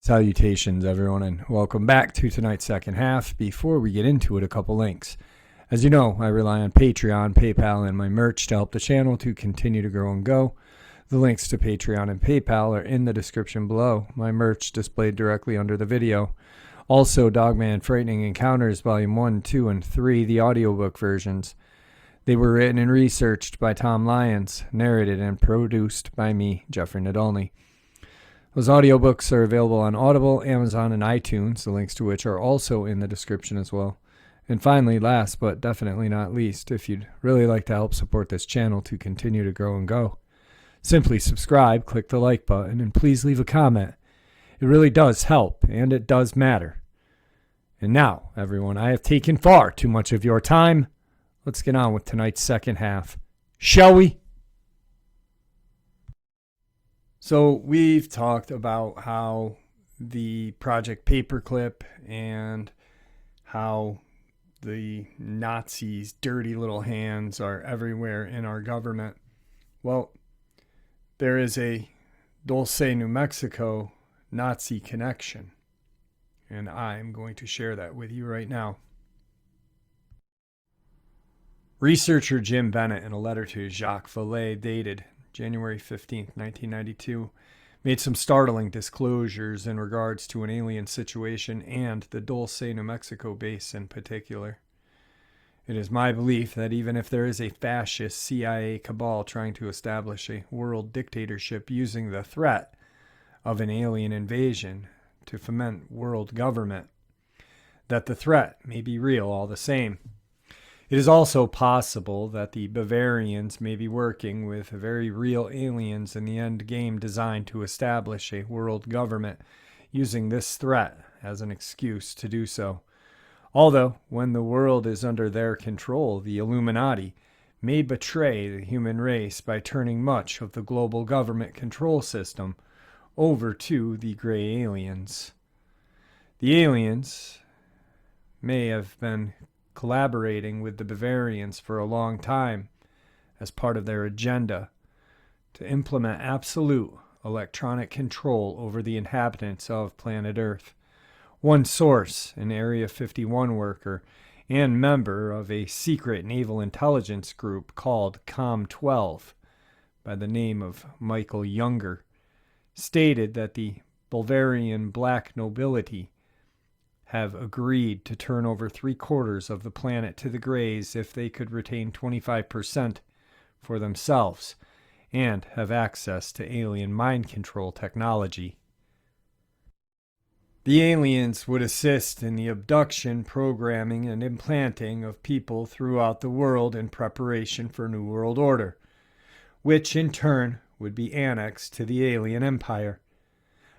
Salutations, everyone, and welcome back to tonight's second half. Before we get into it, a couple links. As you know, I rely on Patreon, PayPal, and my merch to help the channel to continue to grow and go. The links to Patreon and PayPal are in the description below. My merch displayed directly under the video. Also, Dogman Frightening Encounters Volume 1, 2, and 3, the audiobook versions. They were written and researched by Tom Lyons, narrated and produced by me, Jeffrey Nadolny. Those audiobooks are available on Audible, Amazon, and iTunes, the links to which are also in the description as well. And finally, last but definitely not least, if you'd really like to help support this channel to continue to grow and go, simply subscribe, click the like button, and please leave a comment. It really does help, and it does matter. And now, everyone, I have taken far too much of your time. Let's get on with tonight's second half, shall we? So we've talked about how the Project Paperclip and how the Nazis' dirty little hands are everywhere in our government. Well, there is a Dulce, New Mexico Nazi connection, and I'm going to share that with you right now. Researcher Jim Bennett, in a letter to Jacques Vallée dated January 15, 1992, made some startling disclosures in regards to an alien situation and the Dulce, New Mexico base in particular. It is my belief that even if there is a fascist CIA cabal trying to establish a world dictatorship using the threat of an alien invasion to foment world government, that the threat may be real all the same. It is also possible that the Bavarians may be working with very real aliens in the end game designed to establish a world government, using this threat as an excuse to do so. Although, when the world is under their control, the Illuminati may betray the human race by turning much of the global government control system over to the gray aliens. The aliens may have been collaborating with the Bavarians for a long time as part of their agenda to implement absolute electronic control over the inhabitants of planet Earth. One source, an Area 51 worker and member of a secret naval intelligence group called Com-12 by the name of Michael Younger, stated that the Bulgarian black nobility have agreed to turn over 3/4 of the planet to the Greys if they could retain 25% for themselves and have access to alien mind control technology. The aliens would assist in the abduction, programming, and implanting of people throughout the world in preparation for New World Order, which in turn would be annexed to the alien empire.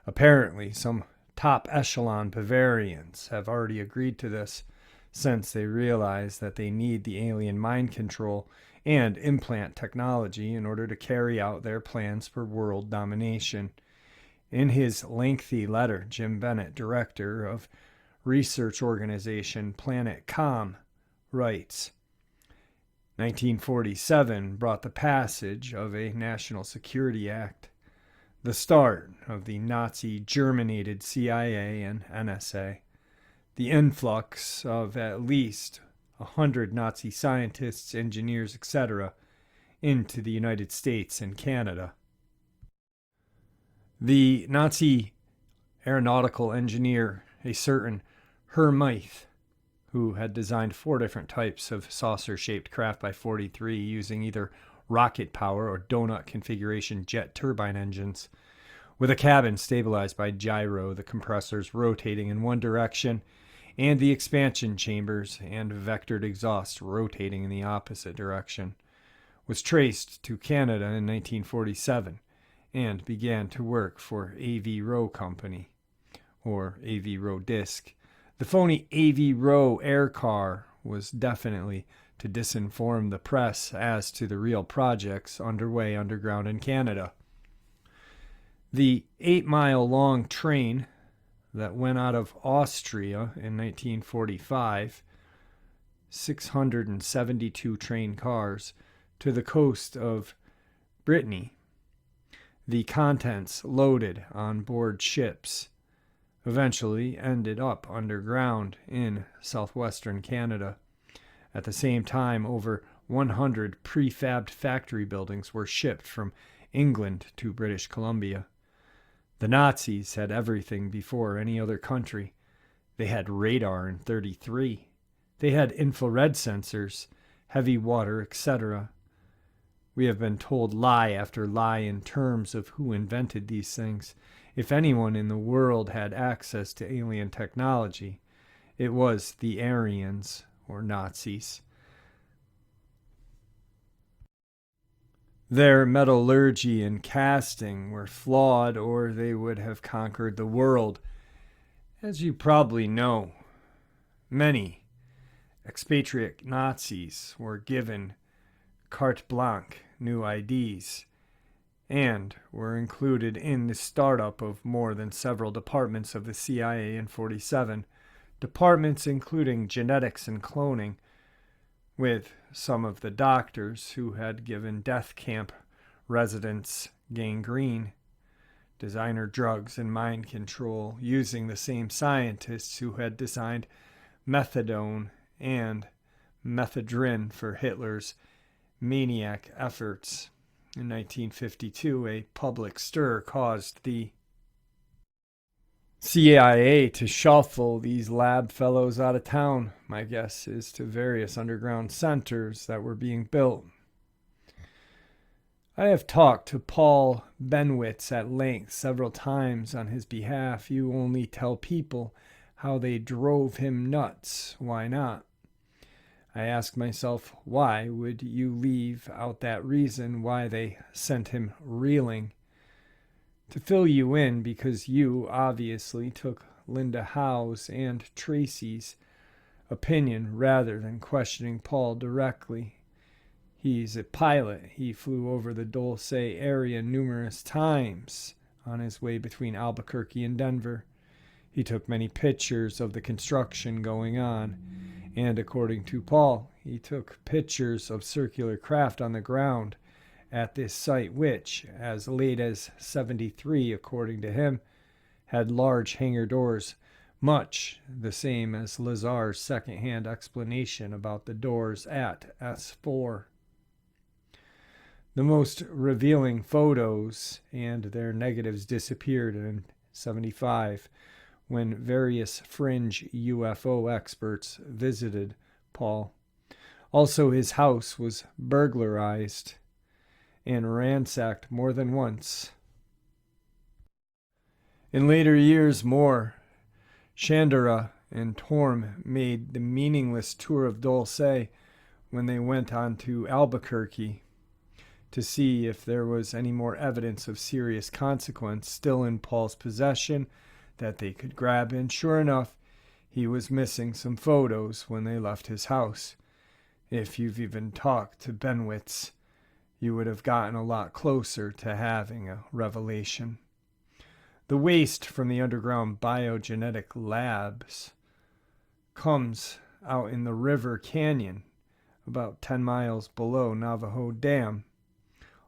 Apparently, some top echelon Bavarians have already agreed to this, since they realize that they need the alien mind control and implant technology in order to carry out their plans for world domination. In his lengthy letter, Jim Bennett, director of research organization Planet Com, writes, 1947 brought the passage of a National Security Act, the start of the Nazi-germinated CIA and NSA, the influx of at least 100 Nazi scientists, engineers, etc. into the United States and Canada. The Nazi aeronautical engineer, a certain Hermite, who had designed 4 different types of saucer-shaped craft by 43 using either rocket power or donut configuration jet turbine engines, with a cabin stabilized by gyro, the compressors rotating in one direction, and the expansion chambers and vectored exhaust rotating in the opposite direction, was traced to Canada in 1947 and began to work for A.V. Rowe Company, or A.V. Rowe Disc. The phony A.V. Rowe air car was definitely to disinform the press as to the real projects underway underground in Canada. The 8-mile-long train that went out of Austria in 1945, 672 train cars, to the coast of Brittany, the contents loaded on board ships eventually ended up underground in southwestern Canada. At the same time, over 100 prefabbed factory buildings were shipped from England to British Columbia. The Nazis had everything before any other country. They had radar in 33. They had infrared sensors, heavy water, etc. We have been told lie after lie in terms of who invented these things. If anyone in the world had access to alien technology, it was the Aryans, or Nazis. Their metallurgy and casting were flawed, or they would have conquered the world. As you probably know, many expatriate Nazis were given carte blanche new IDs and were included in the startup of more than several departments of the CIA in 47, departments including genetics and cloning, with some of the doctors who had given death camp residents gangrene, designer drugs, and mind control, using the same scientists who had designed methadone and methadone for Hitler's maniac efforts. In 1952, a public stir caused the CIA to shuffle these lab fellows out of town, my guess is to various underground centers that were being built. I have talked to Paul Benewitz at length several times on his behalf. You only tell people how they drove him nuts. Why not? I ask myself, why would you leave out that reason why they sent him reeling? To fill you in, because you obviously took Linda Howe's and Tracy's opinion rather than questioning Paul directly. He's a pilot. He flew over the Dulce area numerous times on his way between Albuquerque and Denver. He took many pictures of the construction going on, and according to Paul, he took pictures of circular craft on the ground at this site which, as late as 73, according to him, had large hangar doors, much the same as Lazar's second-hand explanation about the doors at S4. The most revealing photos and their negatives disappeared in 75 when various fringe UFO experts visited Paul. Also, his house was burglarized and ransacked more than once. In later years, Moore, Chandra, and Torm made the meaningless tour of Dulce when they went on to Albuquerque to see if there was any more evidence of serious consequence still in Paul's possession that they could grab, and sure enough, he was missing some photos when they left his house. If you've even talked to Benewitz, you would have gotten a lot closer to having a revelation. The waste from the underground biogenetic labs comes out in the river canyon about 10 miles below Navajo Dam,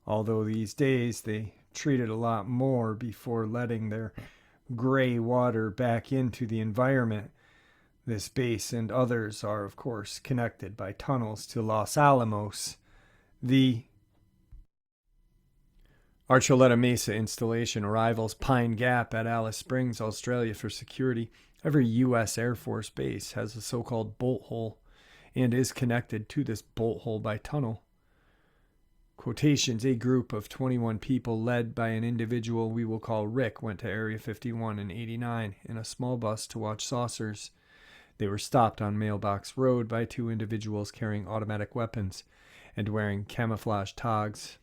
although these days they treat it a lot more before letting their gray water back into the environment. This base and others are, of course, connected by tunnels to Los Alamos. The Archuleta Mesa installation rivals Pine Gap at Alice Springs, Australia for security. Every U.S. Air Force base has a so-called bolt hole and is connected to this bolt hole by tunnel. Quotations, a group of 21 people led by an individual we will call Rick went to Area 51 in 89 in a small bus to watch saucers. They were stopped on Mailbox Road by two individuals carrying automatic weapons and wearing camouflage togs.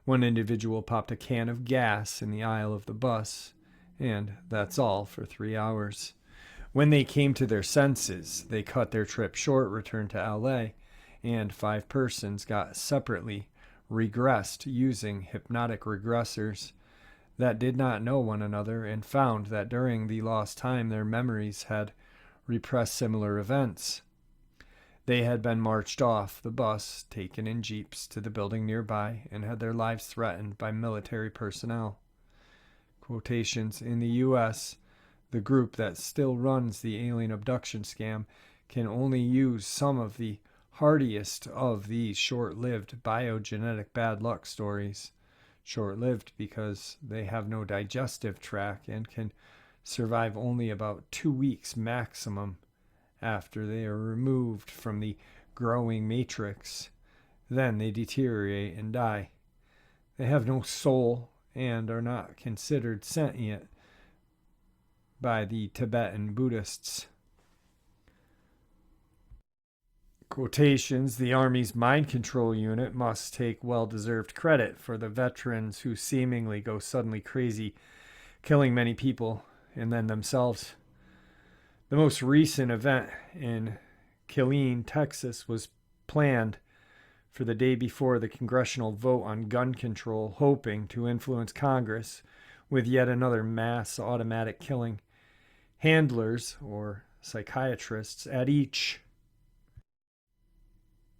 One individual popped a can of gas in the aisle of the bus, and that's all for 3 hours. When they came to their senses, they cut their trip short, returned to L.A., and 5 persons got separately regressed using hypnotic regressors that did not know one another and found that during the lost time their memories had repressed similar events. They had been marched off the bus, taken in jeeps to the building nearby, and had their lives threatened by military personnel. Quotations: in the U.S., the group that still runs the alien abduction scam can only use some of the hardiest of these short-lived biogenetic bad luck stories. Short-lived because they have no digestive tract and can survive only about 2 weeks maximum after they are removed from the growing matrix. Then they deteriorate and die. They have no soul and are not considered sentient by the Tibetan Buddhists. Quotations: the Army's mind control unit must take well-deserved credit for the veterans who seemingly go suddenly crazy, killing many people and then themselves. The most recent event in Killeen, Texas was planned for the day before the congressional vote on gun control, hoping to influence Congress with yet another mass automatic killing. Handlers, or psychiatrists, at each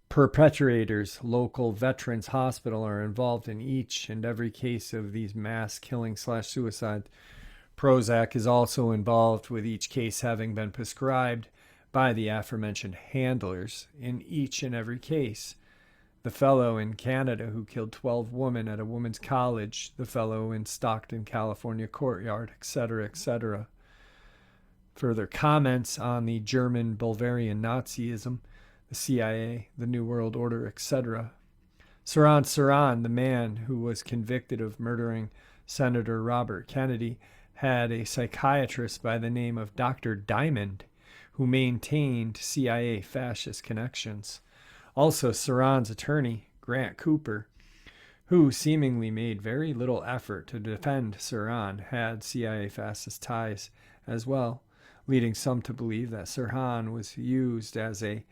perpetrator's local veterans hospital are involved in each and every case of these mass killing/suicide. Prozac is also involved, with each case having been prescribed by the aforementioned handlers in each and every case. The fellow in Canada who killed 12 women at a women's college, the fellow in Stockton, California courtyard, etc., etc. Further comments on the German Bulgarian Nazism, the CIA, the New World Order, etc. Sirhan Sirhan, the man who was convicted of murdering Senator Robert Kennedy, had a psychiatrist by the name of Dr. Diamond, who maintained CIA fascist connections. Also, Sirhan's attorney, Grant Cooper, who seemingly made very little effort to defend Sirhan, had CIA fascist ties as well, leading some to believe that Sirhan was used as a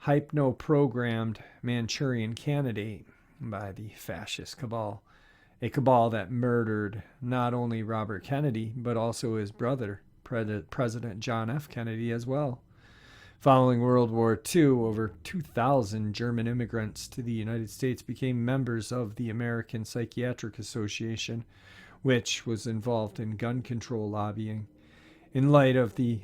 hypno-programmed Manchurian candidate by the fascist cabal, a cabal that murdered not only Robert Kennedy, but also his brother, President John F. Kennedy, as well. Following World War II, over 2,000 German immigrants to the United States became members of the American Psychiatric Association, which was involved in gun control lobbying. In light of the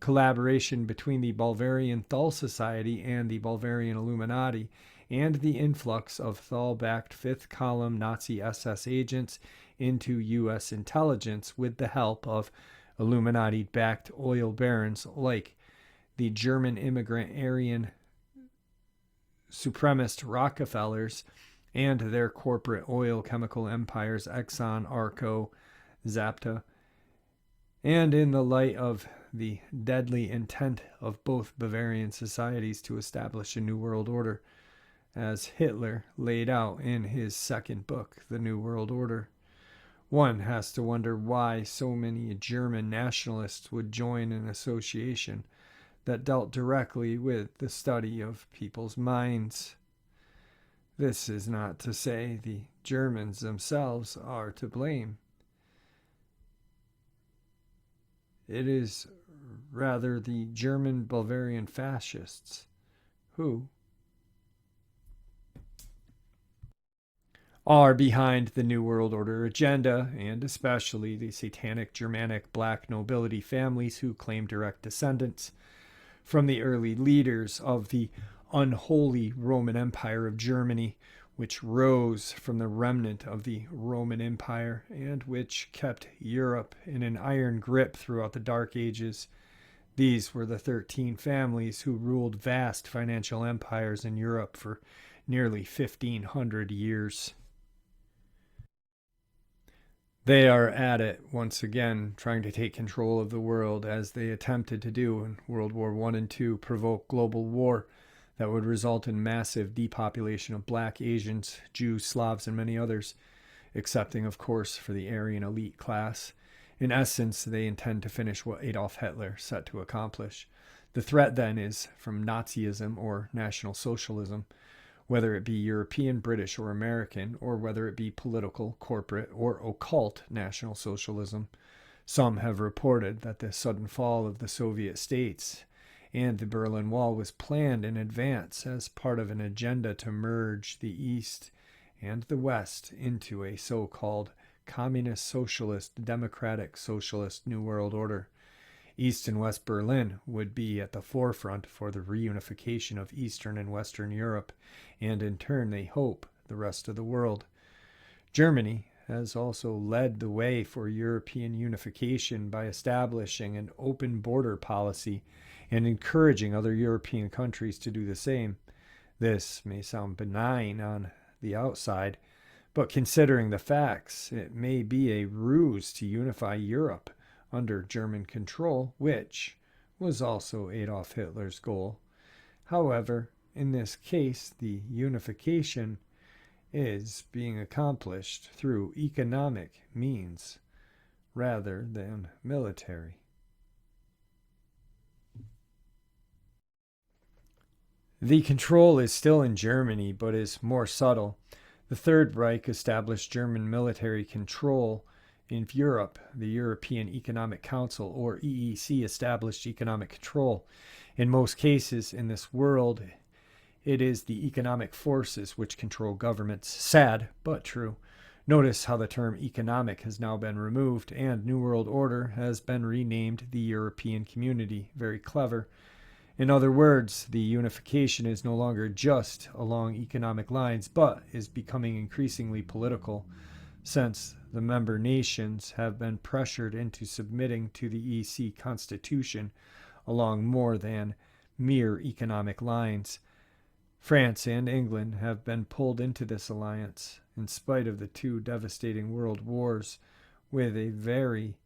collaboration between the Bulgarian Thal Society and the Bulgarian Illuminati, and the influx of Thal-backed fifth column Nazi SS agents into U.S. intelligence with the help of Illuminati-backed oil barons like the German immigrant Aryan supremacist Rockefellers and their corporate oil chemical empires Exxon, Arco, Zapta, and in the light of the deadly intent of both Bavarian societies to establish a new world order, as Hitler laid out in his second book, The New World Order. One has to wonder why so many German nationalists would join an association that dealt directly with the study of people's minds. This is not to say the Germans themselves are to blame. It is rather the German Bulgarian fascists who are behind the New World Order agenda, and especially the satanic Germanic black nobility families who claim direct descendants from the early leaders of the unholy Roman Empire of Germany, which rose from the remnant of the Roman Empire and which kept Europe in an iron grip throughout the Dark Ages. These were the 13 families who ruled vast financial empires in Europe for nearly 1,500 years. They are at it once again, trying to take control of the world as they attempted to do in World War I and II, provoke global war that would result in massive depopulation of black, Asians, Jews, Slavs, and many others, excepting, of course, for the Aryan elite class. In essence, they intend to finish what Adolf Hitler set to accomplish. The threat, then, is from Nazism or National Socialism, whether it be European, British, or American, or whether it be political, corporate, or occult National Socialism. Some have reported that the sudden fall of the Soviet states and the Berlin Wall was planned in advance as part of an agenda to merge the East and the West into a so-called Communist Socialist Democratic Socialist New World Order. East and West Berlin would be at the forefront for the reunification of Eastern and Western Europe, and in turn, they hope, the rest of the world. Germany has also led the way for European unification by establishing an open border policy and encouraging other European countries to do the same. This may sound benign on the outside, but considering the facts, it may be a ruse to unify Europe under German control, which was also Adolf Hitler's goal. However, in this case, the unification is being accomplished through economic means rather than military. The control is still in Germany, but is more subtle. The Third Reich established German military control in Europe. The European Economic Council, or EEC, established economic control. In most cases in this world, it is the economic forces which control governments. Sad, but true. Notice how the term economic has now been removed, and New World Order has been renamed the European Community. Very clever. In other words, the unification is no longer just along economic lines, but is becoming increasingly political, since the member nations have been pressured into submitting to the EC Constitution along more than mere economic lines. France and England have been pulled into this alliance, in spite of the two devastating world wars, with the very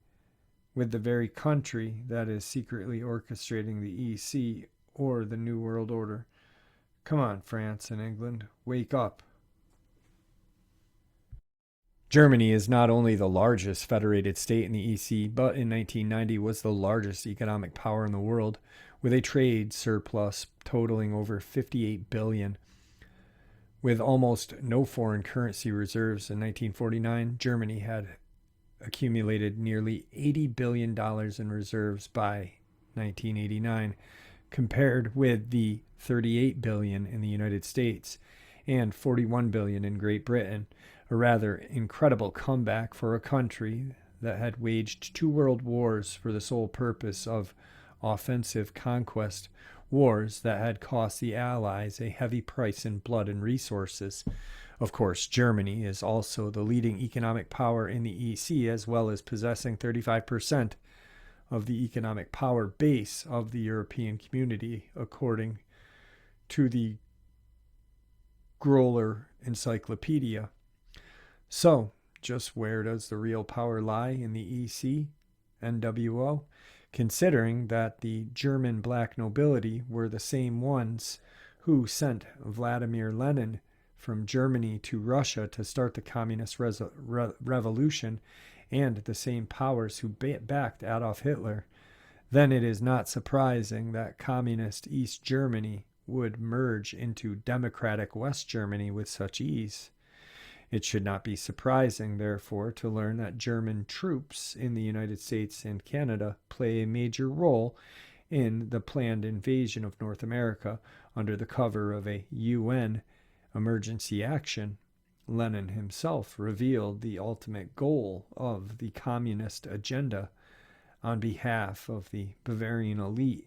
country that is secretly orchestrating the EC or the New World Order. Come on, France and England, wake up. Germany is not only the largest federated state in the EC, but in 1990 was the largest economic power in the world, with a trade surplus totaling over $58 billion. With almost no foreign currency reserves in 1949, Germany had accumulated nearly $80 billion in reserves by 1989, compared with the $38 billion in the United States and $41 billion in Great Britain, a rather incredible comeback for a country that had waged 2 world wars for the sole purpose of offensive conquest, wars that had cost the Allies a heavy price in blood and resources. Of course, Germany is also the leading economic power in the EC, as well as possessing 35% of the economic power base of the European community, according to the Groller Encyclopedia. So, just where does the real power lie in the EC, NWO? Considering that the German black nobility were the same ones who sent Vladimir Lenin from Germany to Russia to start the communist revolution, and the same powers who backed Adolf Hitler, then it is not surprising that communist East Germany would merge into democratic West Germany with such ease. It should not be surprising, therefore, to learn that German troops in the United States and Canada play a major role in the planned invasion of North America under the cover of a UN emergency action. Lenin himself revealed the ultimate goal of the communist agenda on behalf of the Bavarian elite,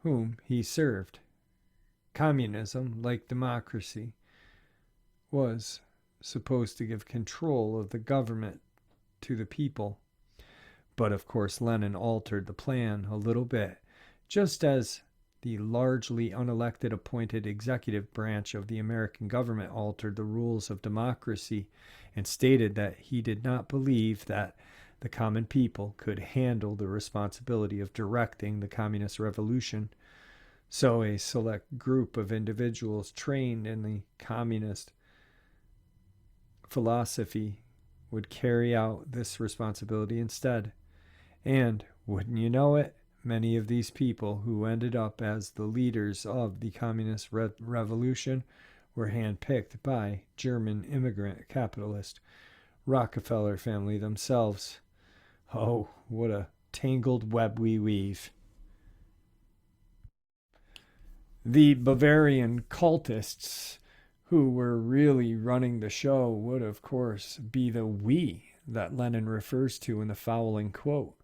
whom he served. Communism, like democracy, was supposed to give control of the government to the people. But of course, Lenin altered the plan a little bit, just as the largely unelected appointed executive branch of the American government altered the rules of democracy and stated that he did not believe that the common people could handle the responsibility of directing the communist revolution. So a select group of individuals trained in the communist philosophy would carry out this responsibility instead. And, wouldn't you know it, many of these people who ended up as the leaders of the communist revolution were handpicked by German immigrant capitalist Rockefeller family themselves. Oh, what a tangled web we weave. The Bavarian cultists who were really running the show would, of course, be the we that Lenin refers to in the following quote.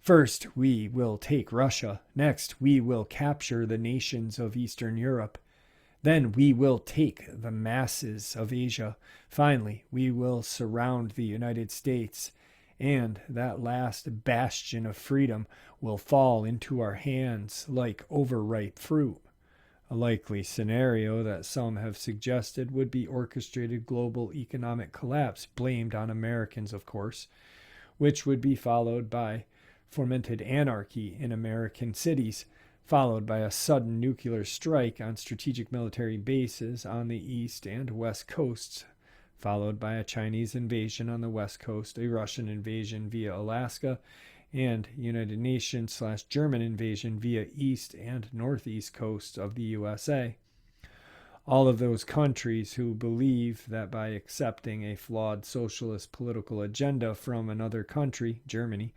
First, we will take Russia. Next, we will capture the nations of Eastern Europe. Then we will take the masses of Asia. Finally, we will surround the United States, and that last bastion of freedom will fall into our hands like overripe fruit. A likely scenario that some have suggested would be orchestrated global economic collapse, blamed on Americans, of course, which would be followed by fomented anarchy in American cities, followed by a sudden nuclear strike on strategic military bases on the east and west coasts, followed by a Chinese invasion on the west coast, a Russian invasion via Alaska, and United Nations/German invasion via east and northeast coasts of the USA. All of those countries who believe that by accepting a flawed socialist political agenda from another country, Germany,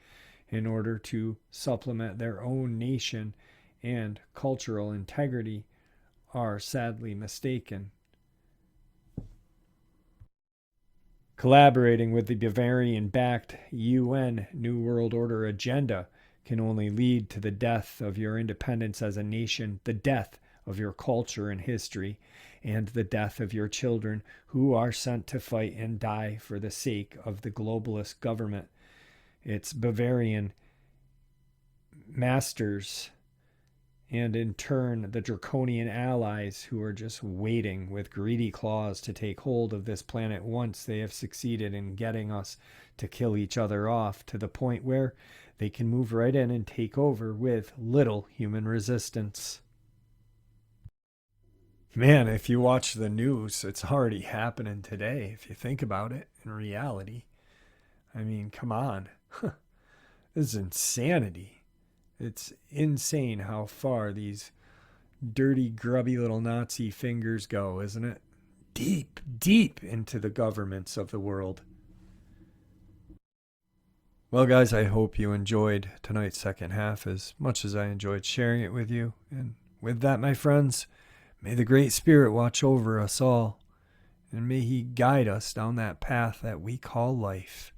in order to supplement their own nation and cultural integrity, are sadly mistaken. Collaborating with the Bavarian-backed UN New World Order agenda can only lead to the death of your independence as a nation, the death of your culture and history, and the death of your children who are sent to fight and die for the sake of the globalist government. Its Bavarian masters, and in turn the draconian allies who are just waiting with greedy claws to take hold of this planet once they have succeeded in getting us to kill each other off to the point where they can move right in and take over with little human resistance. Man, if you watch the news, it's already happening today, if you think about it in reality. I mean, come on. This is insanity. It's insane how far these dirty, grubby little Nazi fingers go, isn't it? Deep, deep into the governments of the world. Well, guys, I hope you enjoyed tonight's second half as much as I enjoyed sharing it with you. And with that, my friends, may the Great Spirit watch over us all, and may He guide us down that path that we call life.